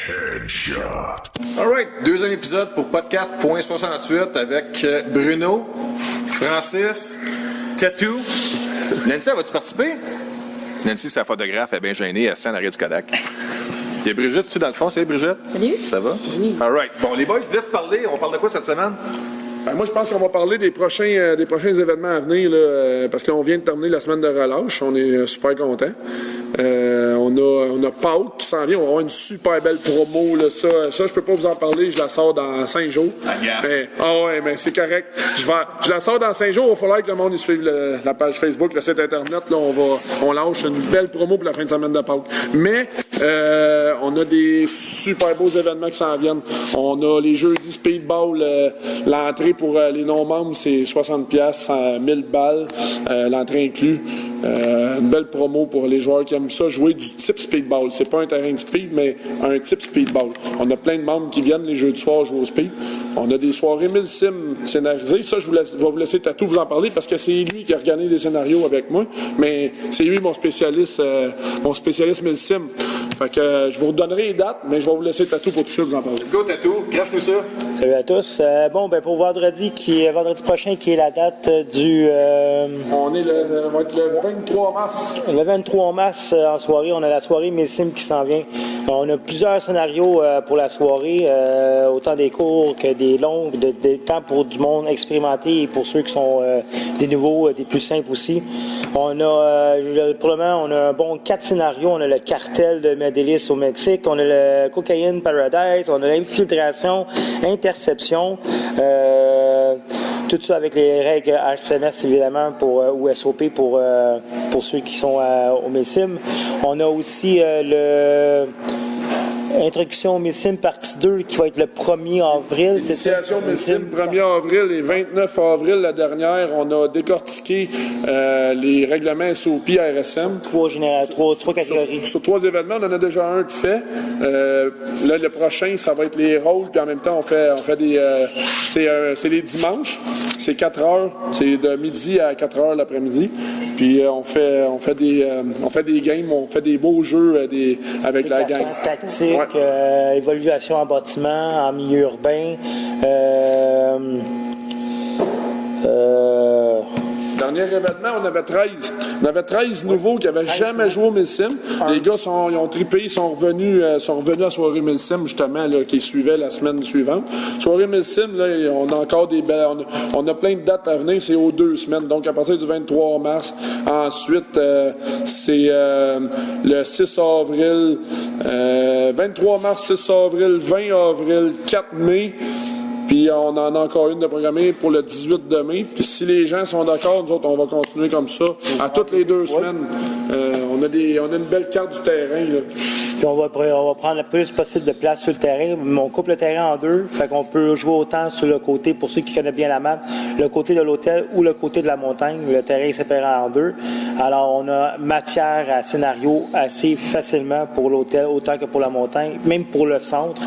Headshot. Alright, deuxième épisode pour podcast.68 avec Bruno, Francis, Tatou. Nancy, vas-tu participer? Nancy, c'est la photographe, elle est bien gênée, elle se tient en arrière du Kodak. Il y a Brigitte dessus dans le fond, salut Brigitte. Salut. Ça va? Oui. Alright, bon les boys, je vous laisse parler, on parle de quoi cette semaine? Moi, je pense qu'on va parler des prochains événements à venir, là, parce qu'on vient de terminer la semaine de relâche. On est super contents. On a Pâques qui s'en vient. On va avoir une super belle promo. Là, ça, je peux pas vous en parler. Je la sors dans 5 jours. Mais c'est correct. Je la sors dans 5 jours. Il va falloir que le monde y suive la page Facebook, le site Internet. Là, on lâche une belle promo pour la fin de semaine de Pâques. Mais on a des super beaux événements qui s'en viennent. On a les jeudis speedball. L'entrée pour les non-membres, c'est 60$, 1000 balles, l'entrée inclus. Une belle promo pour les joueurs qui aiment ça, jouer du type speedball. C'est pas un terrain de speed, mais un type speedball. On a plein de membres qui viennent les jeudis soirs jouer au speed. On a des soirées 1000 sims scénarisées. Ça, je vais vous laisser Tatou vous en parler parce que c'est lui qui organise les scénarios avec moi. Mais c'est lui mon spécialiste 1000 sims. Fait que je vous redonnerai les dates, mais je vais vous laisser Tatou pour tout ça vous en parler. Let's go Tatou, crache-nous ça. Salut à tous. Pour vendredi prochain, qui est la date du... On va être le 23 mars. Le 23 mars, en soirée, on a la soirée Messim qui s'en vient. On a plusieurs scénarios pour la soirée, autant des courts que des longs, des temps pour du monde expérimenté et pour ceux qui sont des nouveaux, des plus simples aussi. On a, pour le moment, on a un bon 4 scénarios. On a le cartel de Medellín au Mexique, on a le Cocaine Paradise, on a l'infiltration, interception, tout ça avec les règles RCMS évidemment ou SOP pour ceux qui sont au Messim. On a aussi Introduction au Messim partie 2 qui va être le 1er avril. Initiation Messim 1er avril et 29 avril la dernière. On a décortiqué les règlements SOP RSM. Trois catégories. Sur 3 événements, on en a déjà un de fait. Là, le prochain, ça va être les rôles. Puis en même temps, on fait des... c'est les dimanches. C'est 4 heures. C'est de midi à 4 heures l'après-midi. Puis on fait des games, on fait des beaux jeux avec la gang. Tactique, évaluation en bâtiment, en milieu urbain. Dernier événement, on avait 13. On avait 13 nouveaux qui n'avaient jamais joué au Messim. Les gars ils ont trippé, ils sont revenus à Soirée Messim, justement, là, qui suivait la semaine suivante. Soirée Messim, là, on a encore des belles. On a plein de dates à venir, c'est aux 2 semaines. Donc, à partir du 23 mars. Ensuite, c'est le 6 avril, 23 mars, 6 avril, 20 avril, 4 mai. Puis on en a encore une de programmée pour le 18 de mai. Puis si les gens sont d'accord, nous autres, on va continuer comme ça. À toutes les 2 semaines, on a une belle carte du terrain. Là. Puis on va prendre le plus possible de place sur le terrain. On coupe le terrain en 2, fait qu'on peut jouer autant sur le côté, pour ceux qui connaissent bien la map, le côté de l'hôtel ou le côté de la montagne. Le terrain est séparé en 2. Alors on a matière à scénario assez facilement pour l'hôtel, autant que pour la montagne, même pour le centre.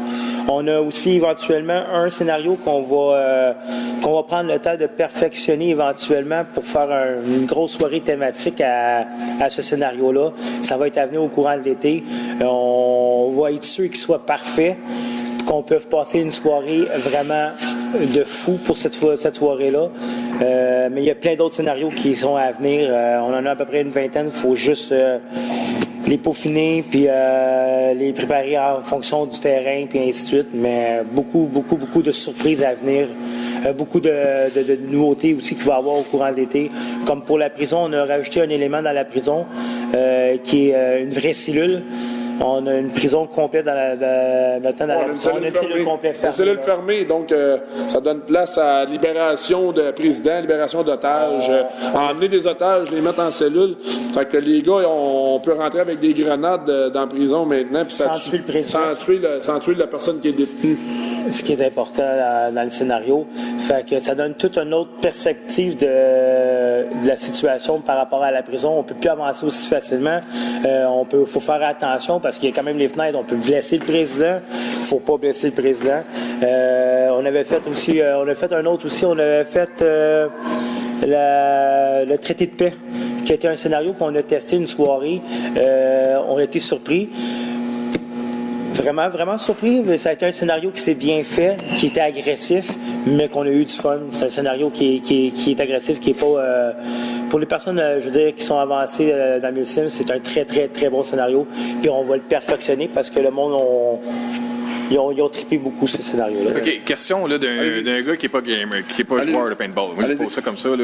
On a aussi éventuellement un scénario qu'on va prendre le temps de perfectionner éventuellement pour faire une grosse soirée thématique à ce scénario-là. Ça va être à venir au courant de l'été. On va être sûr qu'il soit parfait, qu'on peut passer une soirée vraiment de fou pour cette soirée-là. Mais il y a plein d'autres scénarios qui sont à venir. On en a à peu près une vingtaine. Il faut juste les peaufiner, puis les préparer en fonction du terrain, puis ainsi de suite. Mais beaucoup de surprises à venir. Beaucoup de nouveautés aussi qu'il va y avoir au courant de l'été. Comme pour la prison, on a rajouté un élément dans la prison qui est une vraie cellule. On a une prison complète maintenant dans la prison. On a une cellule complète fermée. Une cellule fermée, donc ça donne place à libération de présidents, libération d'otages, emmener des otages, les mettre en cellule. Fait que les gars, on peut rentrer avec des grenades dans la prison maintenant, puis sans tuer le président. Sans tuer la personne qui est détenue. Ce qui est important dans le scénario. Fait que ça donne toute une autre perspective de la situation par rapport à la prison. On peut plus avancer aussi facilement. Faut faire attention parce qu'il y a quand même les fenêtres. On peut blesser le président. Faut pas blesser le président. On avait fait un autre aussi. On avait fait le traité de paix, qui était un scénario qu'on a testé une soirée. On a été surpris. Vraiment, vraiment surpris. Ça a été un scénario qui s'est bien fait, qui était agressif, mais qu'on a eu du fun. C'est un scénario qui est agressif, qui est pas... pour les personnes, je veux dire, qui sont avancées dans Milsim, c'est un très, très, très bon scénario. Puis on va le perfectionner parce que le monde, ils ont trippé beaucoup ce scénario-là. OK, question là, d'un gars qui n'est pas gamer, qui n'est pas joueur de paintball. Moi, je pose ça comme ça. Là.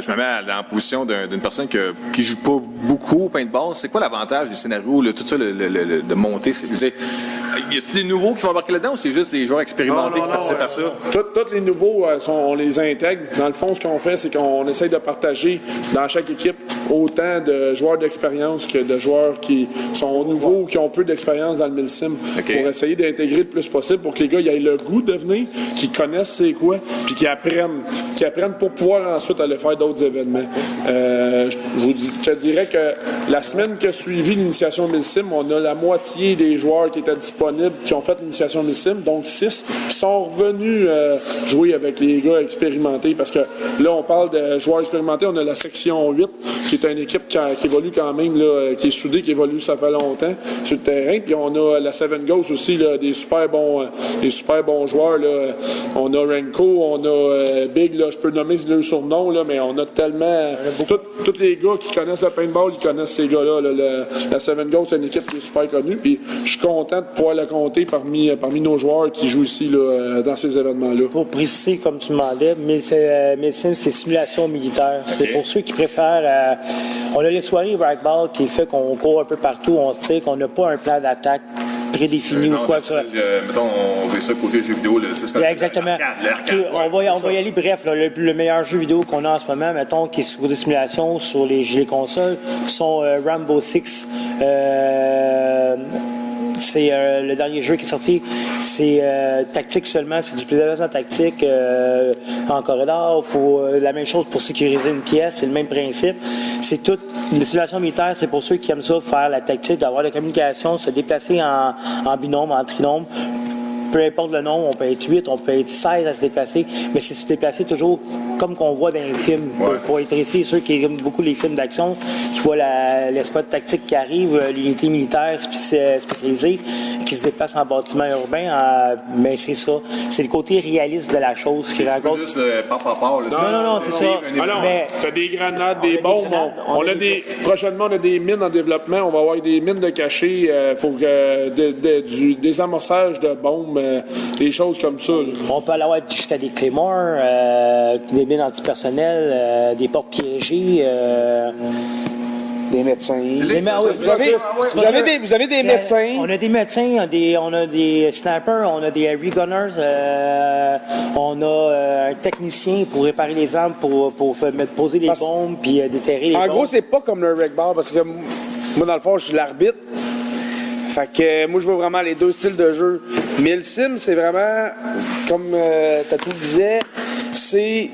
Je me mets dans la position d'une personne qui ne joue pas beaucoup au paintball. C'est quoi l'avantage des scénarios, là, tout ça, de monter? Y a-t-il des nouveaux qui vont embarquer là-dedans ou c'est juste des joueurs expérimentés qui participent à ça? Tous les nouveaux, on les intègre. Dans le fond, ce qu'on fait, c'est qu'on essaye de partager dans chaque équipe autant de joueurs d'expérience que de joueurs qui sont nouveaux ou qui ont peu d'expérience dans le Milsim. Okay. Pour essayer d'intégrer le plus possible pour que les gars aient le goût de venir, qu'ils connaissent c'est quoi, puis qu'ils apprennent pour pouvoir ensuite aller faire d'autres événements. Je te dirais que la semaine qui a suivi l'initiation Milsim, on a la moitié des joueurs qui étaient disponibles qui ont fait l'initiation Milsim, donc 6 qui sont revenus jouer avec les gars expérimentés, parce que là, on parle de joueurs expérimentés, on a la section 8, qui est une équipe qui évolue quand même, là, qui est soudée, qui évolue, ça fait longtemps sur le terrain, puis on a la Seven Ghosts aussi, là, des super bons joueurs, là. On a Renko, on a Big, là, je peux nommer le surnom, là, mais on a tellement... Tous les gars qui connaissent le paintball, ils connaissent ces gars-là. Là. La Seven Ghosts, c'est une équipe qui est super connue, puis je suis content de pouvoir la compter parmi nos joueurs qui jouent ici là, dans ces événements-là. Pour préciser, comme tu demandais, Milsim, c'est simulation militaire. Okay. C'est pour ceux qui préfèrent... on a les soirées ragdoll qui fait qu'on court un peu partout, on se tire, qu'on n'a pas un plan d'attaque prédéfini ou quoi que ce soit. Mettons, on fait ça côté jeu vidéo. Là, c'est exactement. On va y aller bref. Là, le meilleur jeu vidéo qu'on a en ce moment, mettons, qui est sur des simulations sur les consoles, sont Rainbow Six. C'est le dernier jeu qui est sorti. C'est tactique seulement. C'est du plaisir tactique en corridor. Faut la même chose pour sécuriser une pièce. C'est le même principe. C'est toute une simulation militaire. C'est pour ceux qui aiment ça, faire la tactique, d'avoir la communication, se déplacer en binôme, en trinôme. Peu importe le nombre, on peut être 8, on peut être 16 à se déplacer, mais c'est se déplacer toujours comme qu'on voit dans les films. Ouais. Pour être précis, ceux qui aiment beaucoup les films d'action, qui voient l'escouade tactique qui arrive, l'unité militaire spécialisée, qui se déplace en bâtiment urbain, mais c'est ça. C'est le côté réaliste de la chose qui raconte. C'est juste le part. Non, c'est ça. Alors, t'as des grenades, des bombes. Prochainement, on a des mines en développement. On va avoir des mines de cachés. Faut que du désamorçage de bombes. Des choses comme ça. Là. On peut aller avoir jusqu'à des claymores, des mines antipersonnelles, des portes piégées, des médecins. Vous avez des médecins. On a des médecins, on a des snipers, on a des regunners, on a un technicien pour réparer les armes, pour poser des bombes puis déterrer les bombes. En gros, c'est pas comme le rec-bar, parce que moi, dans le fond, je suis l'arbitre. Fait que moi, je veux vraiment les deux styles de jeu. Milsim, c'est vraiment, comme Tatou disait, c'est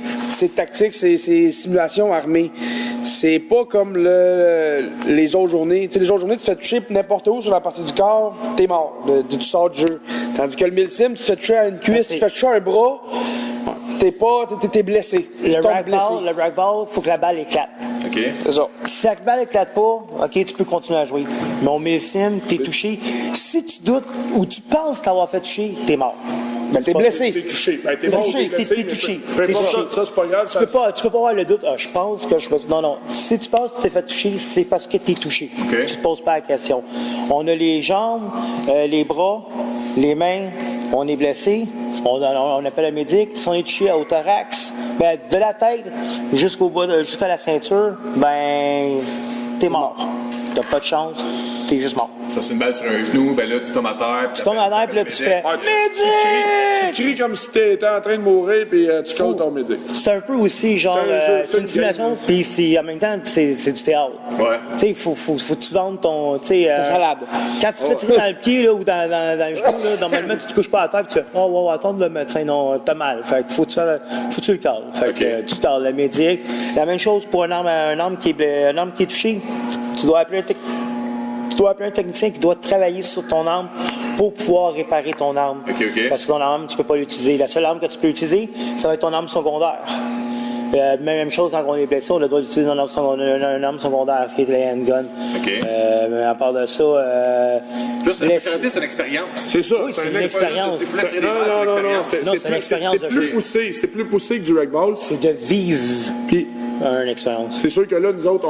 tactique, c'est simulation armée. C'est pas comme les autres journées. Tu sais, les autres journées, tu te fais toucher n'importe où sur la partie du corps, t'es mort. Tu sors du jeu. Tandis que le Milsim, tu te fais toucher à une cuisse, tu te fais toucher à un bras, t'es blessé. Le ragdoll, faut que la balle éclate. OK. C'est ça. Si la balle éclate pas, OK, tu peux continuer à jouer. Mais au Milsim, t'es touché. Si tu doutes ou tu penses t'avoir fait toucher, t'es mort. Ben, t'es blessé. T'es touché. T'es touché. Ça, c'est pas grave. Tu peux pas avoir le doute. Ah, je pense que je me... Non. Si tu penses que tu t'es fait toucher, c'est parce que t'es touché. Okay. Tu te poses pas la question. On a les jambes, les bras, les mains. On est blessé. On appelle un médic. Si on est touché au thorax, ben, de la tête jusqu'à la ceinture, ben, t'es mort. T'as pas de chance. T'es juste mort. Ça, c'est une balle sur un genou, ben là, tu tombes à terre. Tu tombes à terre, puis là, tu fais médic! Tu cries comme si t'étais en train de mourir, puis tu calls ton médic. C'est un peu aussi, genre, c'est une simulation, puis en même temps, c'est du théâtre. Ouais. Tu sais, faut que tu vendes ton. Tu sais. salade. Quand tu te tires dans le pied, là, ou dans le genou, là, normalement, tu te couches pas à terre, puis tu fais, oh, attends le médecin, non, t'as mal. Fait que faut que tu le cales. Fait que tu cales le médic. La même chose pour un arme qui est touché. Tu dois appeler un technicien qui doit travailler sur ton arme pour pouvoir réparer ton arme. OK. Parce que ton arme, tu peux pas l'utiliser. La seule arme que tu peux utiliser, ça va être ton arme secondaire. Même chose quand on est blessé, on a le droit d'utiliser un arme secondaire, ce qui est le handgun. OK. Mais à part de ça... Plus, la karaté, c'est une expérience. C'est ça. Oui, c'est une expérience. C'est une expérience. C'est plus poussé que du rugby. C'est de vivre Puis, une expérience. c'est sûr que là, nous autres,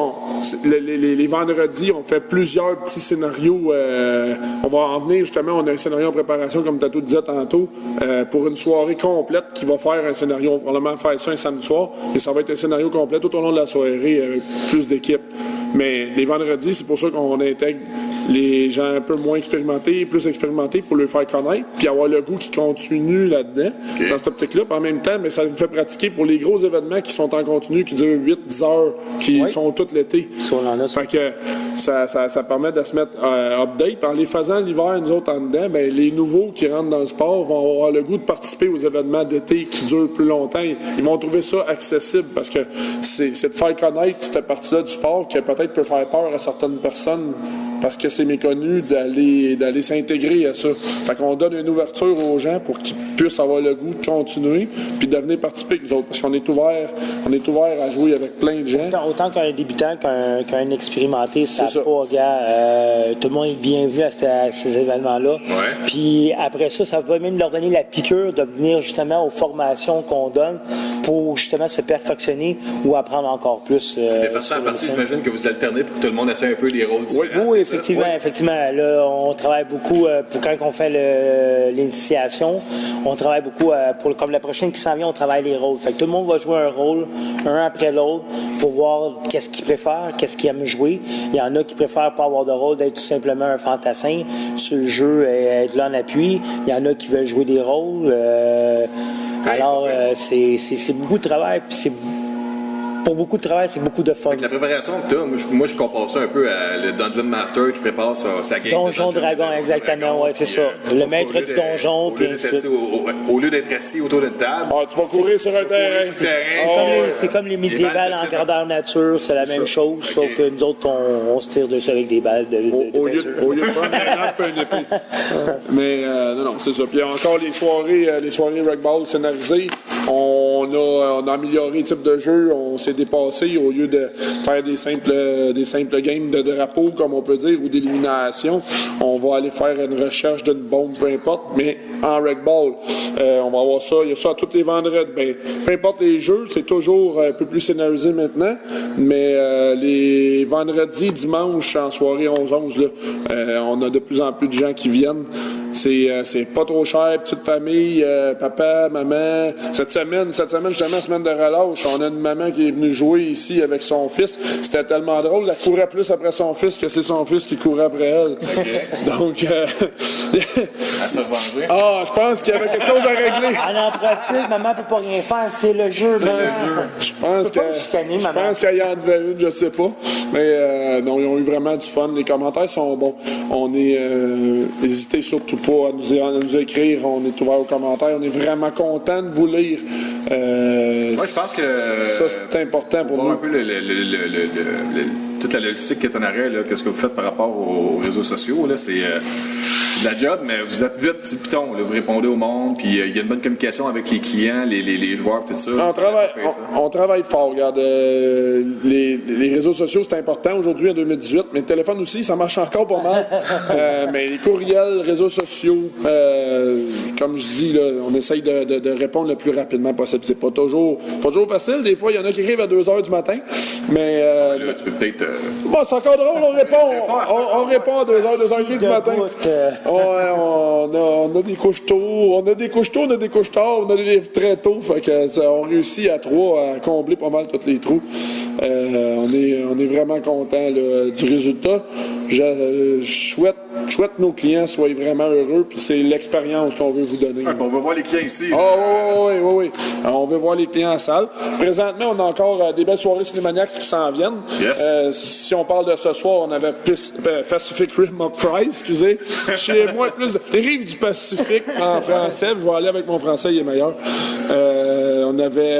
les vendredis, on fait plusieurs petits scénarios. On va en venir, justement, on a un scénario en préparation, comme Tatou disait tantôt, pour une soirée complète qui va faire un scénario. On va probablement faire ça un samedi soir, et ça va être un scénario complet tout au long de la soirée avec plus d'équipes. Mais les vendredis, c'est pour ça qu'on intègre les gens un peu moins expérimentés, plus expérimentés pour les faire connaître, puis avoir le goût qui continue là-dedans, dans cette optique-là. Puis en même temps, mais ça nous fait pratiquer pour les gros événements qui sont en continu, qui durent 8-10 heures, qui sont tout l'été. Fait que ça permet de se mettre update. Puis en les faisant l'hiver, nous autres en dedans, ben, les nouveaux qui rentrent dans le sport vont avoir le goût de participer aux événements d'été qui durent plus longtemps. Ils vont trouver ça accessible parce que c'est de faire connaître cette partie-là du sport qui peut-être peut faire peur à certaines personnes parce que c'est méconnu d'aller s'intégrer à ça. Fait qu'on donne une ouverture aux gens pour qu'ils puissent avoir le goût de continuer puis de venir participer avec nous autres. Parce qu'on est ouvert à jouer avec plein de gens. Autant qu'un débutant qu'un expérimenté, ça n'a pas, gars. Tout le monde est bienvenu à ces événements-là. Ouais. Puis après ça va même leur donner la piqûre de venir justement aux formations qu'on donne pour justement se perfectionner ou apprendre encore plus. Mais partant en partie, j'imagine que vous alternez pour que tout le monde essaie un peu les rôles différents. Oui, effectivement. Là, on travaille beaucoup pour quand on fait l'initiation. On travaille beaucoup comme la prochaine qui s'en vient, on travaille les rôles. Fait que tout le monde va jouer un rôle, un après l'autre, pour voir qu'est-ce qu'il préfère, qu'est-ce qu'il aime jouer. Il y en a qui préfèrent pas avoir de rôle, d'être tout simplement un fantassin sur le jeu et être là en appui. Il y en a qui veulent jouer des rôles. Alors, c'est beaucoup de travail, puis pour beaucoup de travail, c'est beaucoup de fun. La préparation que tu as, moi je compare ça un peu à le Dungeon Master qui prépare sa game. Donjon Dragon, exactement, c'est ça. Le maître du donjon, puis au lieu d'être assis autour d'une table. Tu vas courir sur un terrain. C'est comme les médiévals en grandeur nature, c'est la même chose, sauf que nous autres, on se tire dessus avec des balles de au lieu de prendre un épée. Mais non, c'est ça. Puis encore les soirées rugby scénarisées, on a amélioré le type de jeu, on s'est dépassé au lieu de faire des simples games de drapeau, comme on peut dire, ou d'élimination. On va aller faire une recherche d'une bombe, peu importe, mais en rugby. On va avoir ça, il y a ça tous les vendredis. Ben, peu importe les jeux, c'est toujours un peu plus scénarisé maintenant, mais les vendredis, dimanches, en soirée 11-11, là, on a de plus en plus de gens qui viennent. C'est pas trop cher, petite famille, papa, maman. Cette semaine, justement, semaine de relâche, on a une maman qui est venue jouer ici avec son fils. C'était tellement drôle, elle courait plus après son fils que c'est son fils qui courait après elle. Okay. Donc, elle s'est vengée. Je pense qu'il y avait quelque chose à régler. Elle en profite, maman peut pas rien faire, c'est le jeu. Je pense qu'elle y en devait une, je sais pas. Mais non, ils ont eu vraiment du fun. Les commentaires sont bons. On est hésitez surtout pas à nous écrire. On est ouvert aux commentaires. On est vraiment content de vous lire. Moi, je pense que ça, c'est important pour nous. Un peu toute la logistique qui est en arrêt, qu'est-ce que vous faites par rapport aux réseaux sociaux, là, c'est de la job, mais vous êtes vite sur le piton, là, vous répondez au monde, puis il y a une bonne communication avec les clients, les joueurs, tout ça. On travaille fort, regarde. Les réseaux sociaux, c'est important aujourd'hui en 2018, mais le téléphone aussi, ça marche encore pas mal. Mais les courriels, réseaux sociaux, comme je dis, là, on essaye de répondre le plus rapidement possible. C'est pas toujours facile. Des fois, il y en a qui arrivent à 2h du matin, mais... là, tu peux peut-être... c'est encore drôle, on répond à 2h du matin. On a des couches tôt, on a des couches tard, on a des livres très tôt, fait que on réussit à 3 à combler pas mal tous les trous. On est vraiment content du résultat. Je souhaite que nos clients soient vraiment heureux, puis c'est l'expérience qu'on veut vous donner. On veut voir les clients ici. Oui. On veut voir les clients en salle. Présentement, on a encore des belles soirées cinémaniaques qui s'en viennent. Yes. Si on parle de ce soir, on avait Pacific Rim of Prize, excusez. Chez moi, plus les rives du Pacifique en français. Je vais aller avec mon français, il est meilleur. On On avait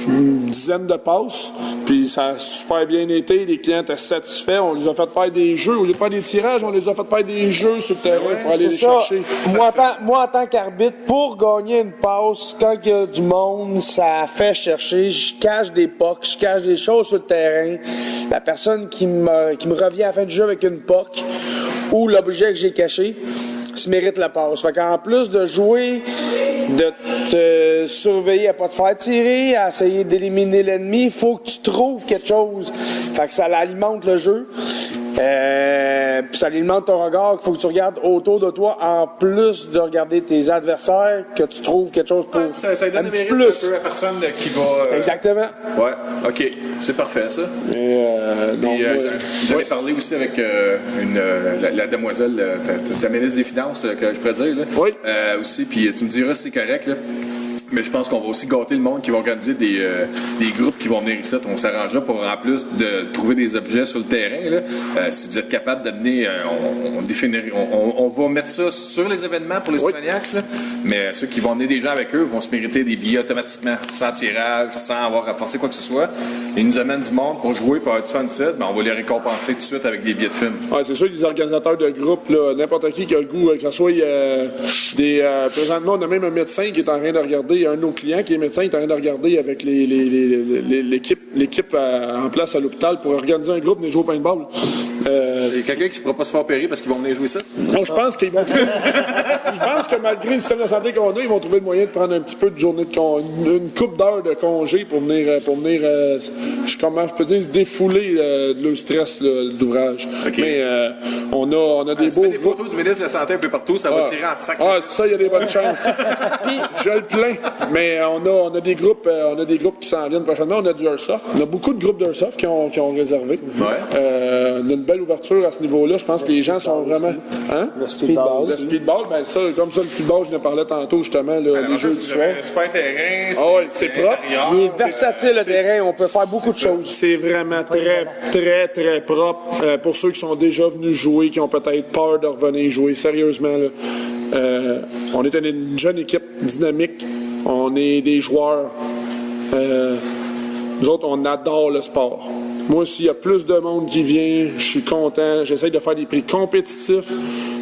une dizaine de passes, puis ça a super bien été. Les clients étaient satisfaits. On les a fait faire des jeux. Au lieu de faire des tirages, on les a fait faire des jeux sur le terrain pour aller les chercher. Moi, en tant qu'arbitre, pour gagner une passe, quand il y a du monde, ça fait chercher. Je cache des pucks, je cache des choses sur le terrain. La personne qui me revient à la fin du jeu avec une puck ou l'objet que j'ai caché se mérite la passe. Fait qu'en plus de jouer, de te surveiller à pas te faire tirer, à essayer d'éliminer l'ennemi, il faut que tu trouves quelque chose. Fait que ça alimente le jeu. Puis ça alimente ton regard, qu'il faut que tu regardes autour de toi, en plus de regarder tes adversaires, que tu trouves quelque chose pour ça donne un un petit mérite plus. un peu à la personne qui va... Exactement. Ouais, OK. C'est parfait, ça. J'avais parlé aussi avec la demoiselle, ta ministre des Finances, que je pourrais dire. Là. Oui. Aussi, puis tu me diras si c'est correct, là. Mais je pense qu'on va aussi gâter le monde qui va organiser des groupes qui vont venir ici. On s'arrangera pour, en plus de trouver des objets sur le terrain, là, si vous êtes capable d'amener, on va mettre ça sur les événements pour les Cimaniacs, là, mais ceux qui vont amener des gens avec eux vont se mériter des billets automatiquement, sans tirage, sans avoir à forcer quoi que ce soit. Ils nous amènent du monde pour jouer, pour avoir du fun set, ben on va les récompenser tout de suite avec des billets de film. Ouais, c'est sûr que les organisateurs de groupes, là, n'importe qui a le goût, que ce soit présentement, on a même un médecin qui est en train de regarder. Il y a un de nos clients qui est médecin, il est en train de regarder avec l'équipe en place à l'hôpital pour organiser un groupe de jouer au paintball. Il y a quelqu'un qui ne pourra pas se faire opérer parce qu'ils vont venir jouer ça? Non, je pense qu'ils vont je pense que malgré le système de santé qu'on a, ils vont trouver le moyen de prendre un petit peu de journée de une couple d'heures de congé pour venir comment je peux dire, se défouler de leur stress d'ouvrage. Okay. Mais on a des beaux... des photos du ministre de la Santé un peu partout, ça va tirer en sac. Ah, ça, il y a des bonnes chances. Je le plains. Mais on a des groupes qui s'en viennent prochainement. On a du Airsoft. On a beaucoup de groupes d'Airsoft qui ont réservé. Ouais. On a une belle ouverture à ce niveau-là. Je pense que les gens sont vraiment... Hein? Le speedball. Le speedball, ben ça, comme ça, le speedball, je en parlais tantôt, justement, là, les jeux du soir. Un super terrain, c'est propre. Il est versatile, le terrain. On peut faire beaucoup de choses. C'est vraiment très propre pour ceux qui sont déjà venus jouer, qui ont peut-être peur de revenir jouer. Sérieusement, là. On est une jeune équipe dynamique. On est des joueurs. Nous autres, on adore le sport. Moi, s'il y a plus de monde qui vient, je suis content. J'essaye de faire des prix compétitifs.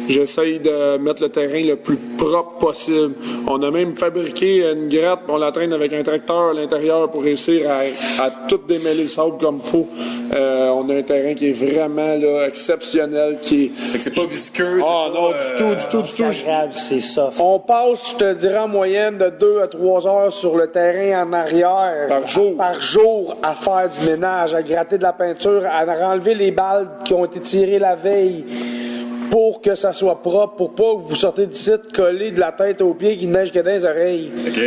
J'essaye de mettre le terrain le plus propre possible. On a même fabriqué une gratte, on la traîne avec un tracteur à l'intérieur pour réussir à tout démêler le sable comme il faut. On a un terrain qui est vraiment là, exceptionnel. Fait que c'est pas visqueux. Ah non, du tout. C'est agréable, c'est soft. On passe, je te dirais, en moyenne de 2 à 3 heures sur le terrain en arrière. Par jour à faire du ménage, à gratter de la peinture, à enlever les balles qui ont été tirées la veille. Pour que ça soit propre, pour pas que vous sortez d'ici collé de la tête aux pieds qui neige que dans les oreilles. OK.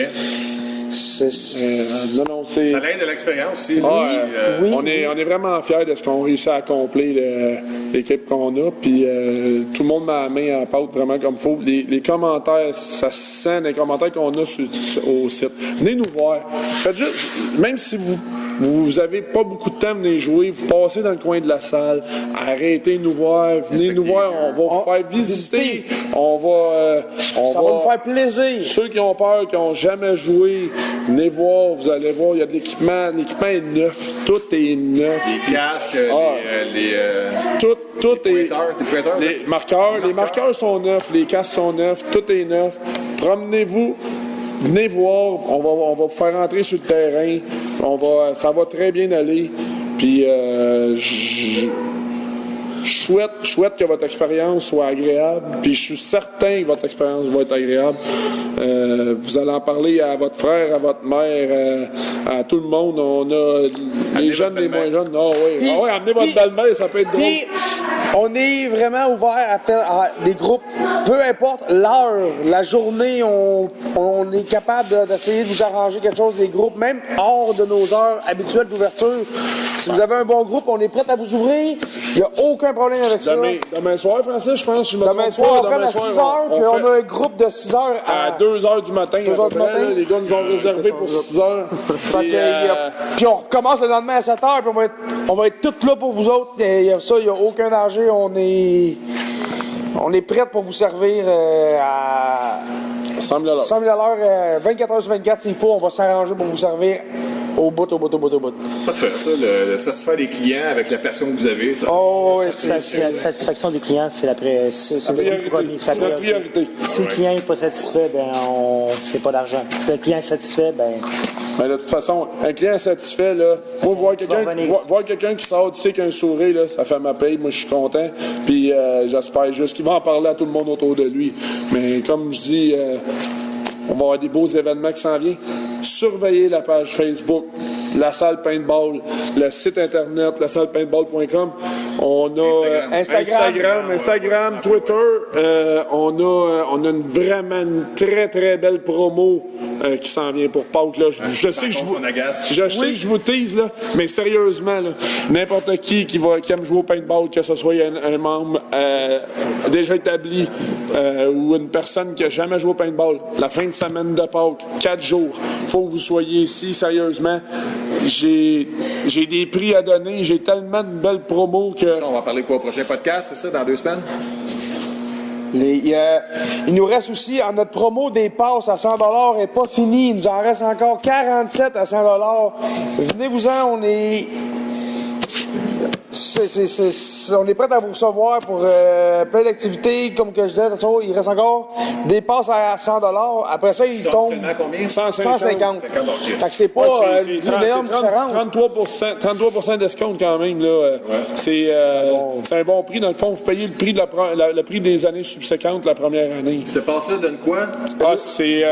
Ça l'aide de l'expérience aussi. Oui. On est vraiment fiers de ce qu'on réussit à accomplir, l'équipe qu'on a. Puis tout le monde met la main à la pâte vraiment comme il faut. Les commentaires, ça se sent les commentaires qu'on a au site. Venez nous voir. Faites juste, même si vous avez pas beaucoup de temps, venez jouer, vous passez dans le coin de la salle, arrêtez de nous voir, venez nous voir, on va vous faire visiter, ça va nous faire plaisir. Ceux qui ont peur, qui n'ont jamais joué, venez voir, vous allez voir, il y a de l'équipement est neuf, tout est neuf. Les casques, tout est... Les marqueurs sont neufs, les casques sont neufs, tout est neuf. Promenez-vous. Venez voir, on va vous faire entrer sur le terrain. Ça va très bien aller. Puis je souhaite que votre expérience soit agréable. Puis je suis certain que votre expérience va être agréable. Vous allez en parler à votre frère, à votre mère, à tout le monde. On a les jeunes, les moins jeunes. Amenez votre belle-mère, ça peut être drôle. On est vraiment ouvert à faire des groupes, peu importe l'heure, la journée, on est capable d'essayer de vous arranger quelque chose, des groupes, même hors de nos heures habituelles d'ouverture. Si vous avez un bon groupe, on est prêt à vous ouvrir. Il n'y a aucun problème avec ça. Demain soir, Francis, je pense. Demain soir, on fait à 6 heures, puis on a un groupe de 6 heures à 2 heures du matin. 2 heures du matin. Les gars nous ont réservé pour 6 heures. Puis on recommence le lendemain à 7 heures, puis on va être tous là pour vous autres. Il n'y a aucun danger. On est prêts pour vous servir 100 000 100 000 24 heures sur 24 s'il faut, on va s'arranger pour vous servir au bout. Parfait, ça, le satisfaire les clients avec la passion que vous avez. Ça, La satisfaction des clients, c'est la priorité. C'est la priorité. Si le client n'est pas satisfait, ben c'est pas d'argent. Si le client est satisfait, ben de toute façon, un client satisfait, là, moi, voir quelqu'un qui sort d'ici avec un sourire, là, ça fait ma paye. Moi, je suis content. Puis j'espère juste qu'il va en parler à tout le monde autour de lui. Mais comme je dis, on va avoir des beaux événements qui s'en viennent. Surveillez la page Facebook, la salle paintball, le site internet, la salle paintball.com. On a Instagram, Twitter. On a vraiment une très très belle promo qui s'en vient pour Pâques. Là. Je sais que je vous tease, là, mais sérieusement, là, n'importe qui aime jouer au paintball, que ce soit un membre déjà établi ou une personne qui n'a jamais joué au paintball, la fin de semaine de Pâques, 4 jours, faut que vous soyez ici, sérieusement. J'ai des prix à donner, j'ai tellement de belles promos que... Ça, on va parler quoi au prochain podcast, c'est ça, dans 2 semaines? Il nous reste aussi, notre promo des passes à 100 $ n'est pas fini. Il nous en reste encore 47 à 100 $. Venez-vous-en, on est prêt à vous recevoir pour plein d'activités, comme que je disais. Il reste encore des passes à 100 $. Après ça, il tombe combien? 150. Fait que c'est pas une énorme différence. 33% d'escompte quand même. Là. C'est un bon prix. Dans le fond, vous payez le prix, le prix des années subséquentes la première année. Ce passe-là donne quoi? Vous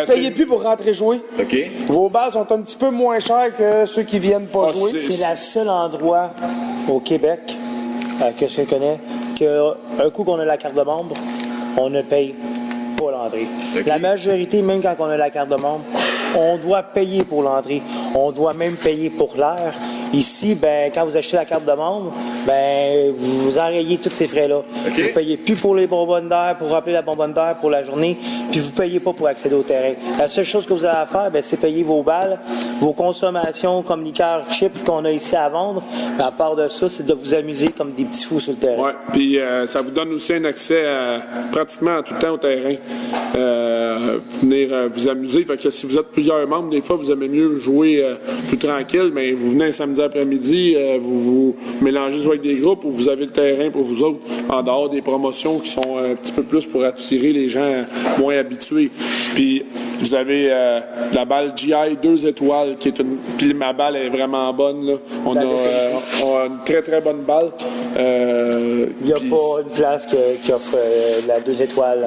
payez plus pour rentrer jouer. OK. Vos balles sont un petit peu moins chères que ceux qui viennent pas jouer. c'est le seul endroit au Québec que je connais qu'un coup qu'on a la carte de membre, on ne paye pas l'entrée. Okay. La majorité, même quand on a la carte de membre, on doit payer pour l'entrée. On doit même payer pour l'air. Ici, ben, quand vous achetez la carte de membre, ben, vous enrayez tous ces frais-là. Okay. Vous payez plus pour les bonbonnes d'air, pour remplir la bonbonne d'air pour la journée, puis vous payez pas pour accéder au terrain. La seule chose que vous avez à faire, ben, c'est payer vos balles, vos consommations comme liqueur, chips qu'on a ici à vendre. Mais à part de ça, c'est de vous amuser comme des petits fous sur le terrain. Oui, puis ça vous donne aussi un accès pratiquement à tout le temps au terrain. Venir vous amuser. Fait que si vous êtes plusieurs membres, des fois, vous aimez mieux jouer plus tranquille, mais vous venez un samedi après-midi, vous vous mélangez soit avec des groupes où vous avez le terrain pour vous autres, en dehors des promotions qui sont un petit peu plus pour attirer les gens moins habitués. Puis vous avez la balle GI 2 étoiles, qui est une... Puis ma balle est vraiment bonne. Là. On a une très très bonne balle. Il n'y a pas une place qui offre la 2 étoiles.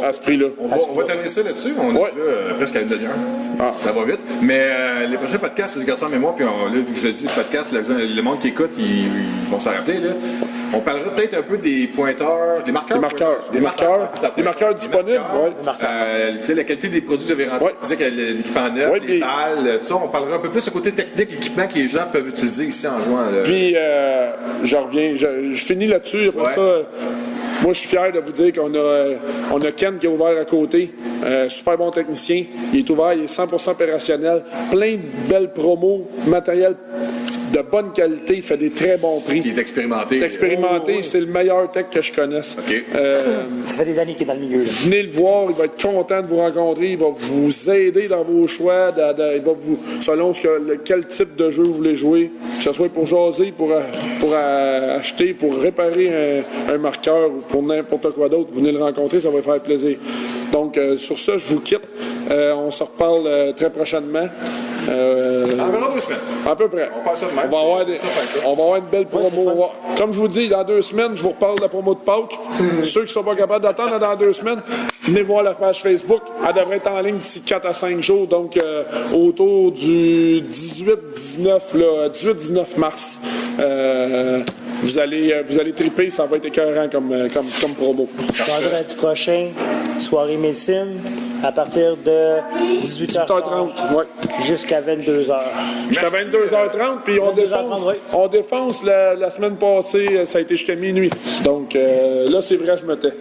À ce prix-là. On va terminer ça là-dessus. On est déjà presque à une demi-heure. Ça va vite. Mais les prochains podcasts, je garde ça en mémoire. Puis là, vu que je le dis, le podcast, le monde qui écoute, ils vont s'en rappeler. Là. On parlera peut-être un peu des pointeurs, des marqueurs. Les marqueurs disponibles. Tu sais, la qualité des produits que vous avez rentrés. Tu disais que l'équipement neuf, les balles, tout ça. On parlera un peu plus du côté technique, l'équipement que les gens peuvent utiliser ici en jouant. Puis, je reviens. Je finis là-dessus. Après ça, moi, je suis fier de vous dire qu'on a Ken qui est ouvert à côté. Super bon technicien. Il est ouvert, il est 100% opérationnel. Plein de belles promos, matériel de bonne qualité, il fait des très bons prix. Il est expérimenté. C'est le meilleur tech que je connaisse. Okay. Ça fait des années qu'il est dans le milieu. Là. Venez le voir, il va être content de vous rencontrer, il va vous aider dans vos choix, il va vous, selon quel type de jeu vous voulez jouer, que ce soit pour jaser, pour acheter, pour réparer un marqueur ou pour n'importe quoi d'autre, venez le rencontrer, ça va faire plaisir. Donc, sur ça, je vous quitte. On se reparle très prochainement. Environ 2 semaines. À peu près. On va faire ça de même. On va avoir une belle promo. Comme je vous dis, dans 2 semaines, je vous reparle de la promo de Pâques. Ceux qui ne sont pas capables d'attendre dans 2 semaines, venez voir la page Facebook. Elle devrait être en ligne d'ici 4 à 5 jours, donc autour du 18-19 mars. Vous allez triper, ça va être écœurant comme promo. Vendredi prochain, soirée Messim, à partir de 18h30 jusqu'à 22h. Jusqu'à 22h30, puis on défonce la semaine passée, ça a été jusqu'à minuit. Donc là, c'est vrai, je me tais.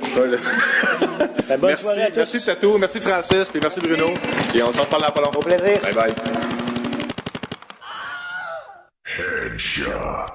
Merci Tatou, merci Francis, puis merci Bruno. Et on se reparle dans pas longtemps. Au plaisir. Bye bye. Headshot.